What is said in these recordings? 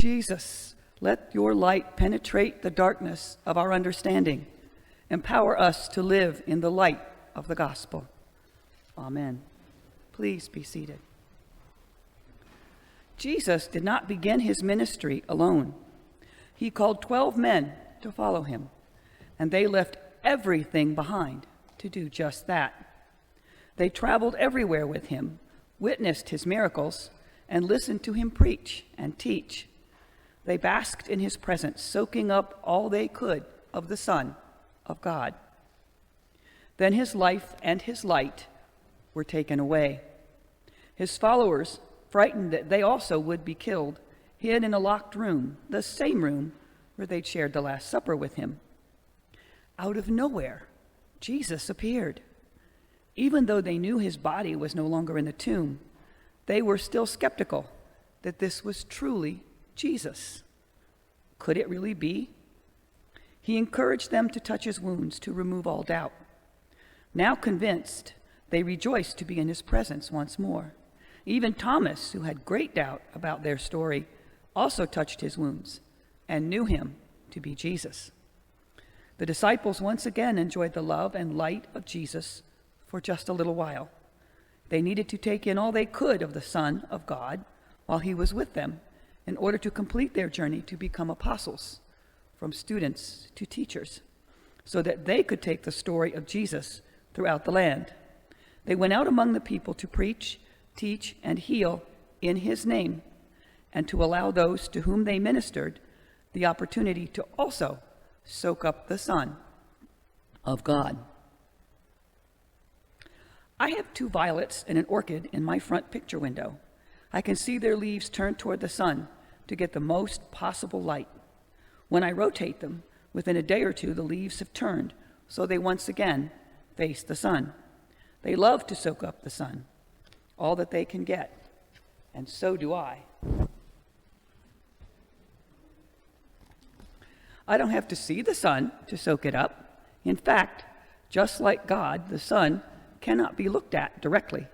Jesus, let your light penetrate the darkness of our understanding. Empower us to live in the light of the gospel. Amen. Please be seated. Jesus did not begin his ministry alone. He called 12 men to follow him, and they left everything behind to do just that. They traveled everywhere with him, witnessed his miracles, and listened to him preach and teach. They basked in his presence, soaking up all they could of the Son of God. Then his life and his light were taken away. His followers, frightened that they also would be killed, hid in a locked room, the same room where they'd shared the Last Supper with him. Out of nowhere, Jesus appeared. Even though they knew his body was no longer in the tomb, they were still skeptical that this was truly Jesus. Could it really be? He encouraged them to touch his wounds to remove all doubt. Now convinced, they rejoiced to be in his presence once more. Even Thomas, who had great doubt about their story, also touched his wounds and knew him to be Jesus. The disciples once again enjoyed the love and light of Jesus for just a little while. They needed to take in all they could of the Son of God while he was with them in order to complete their journey to become apostles, from students to teachers, so that they could take the story of Jesus throughout the land. They went out among the people to preach, teach, and heal in his name, and to allow those to whom they ministered the opportunity to also soak up the Son of God. I have 2 violets and an orchid in my front picture window. I can see their leaves turned toward the sun to get the most possible light. When I rotate them, within a day or 2, the leaves have turned, so they once again face the sun. They love to soak up the sun, all that they can get, and so do I. I don't have to see the sun to soak it up. In fact, just like God, the sun cannot be looked at directly.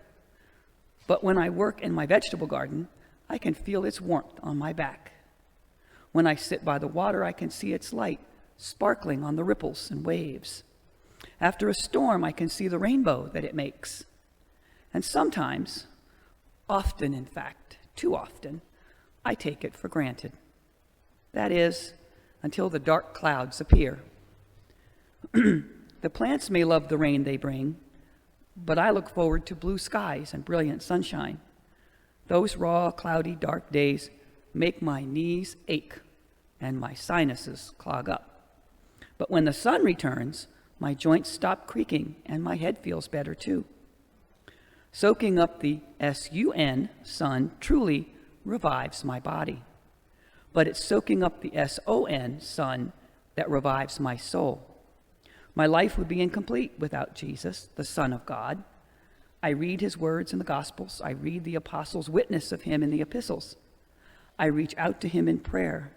But when I work in my vegetable garden, I can feel its warmth on my back. When I sit by the water, I can see its light sparkling on the ripples and waves. After a storm, I can see the rainbow that it makes. And sometimes, often in fact, too often, I take it for granted. That is, until the dark clouds appear. The plants may love the rain they bring, but I look forward to blue skies and brilliant sunshine. Those raw, cloudy, dark days make my knees ache and my sinuses clog up. But when the sun returns, my joints stop creaking and my head feels better too. Soaking up the S-U-N, sun, truly revives my body. But it's soaking up the S-O-N, sun, that revives my soul. My life would be incomplete without Jesus, the Son of God. I read his words in the Gospels. I read the apostles' witness of him in the epistles. I reach out to him in prayer.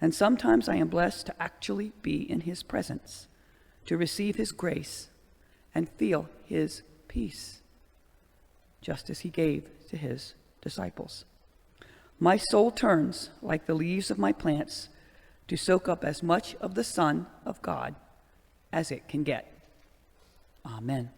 And sometimes I am blessed to actually be in his presence, to receive his grace and feel his peace, just as he gave to his disciples. My soul turns, like the leaves of my plants, to soak up as much of the Son of God as it can get. Amen.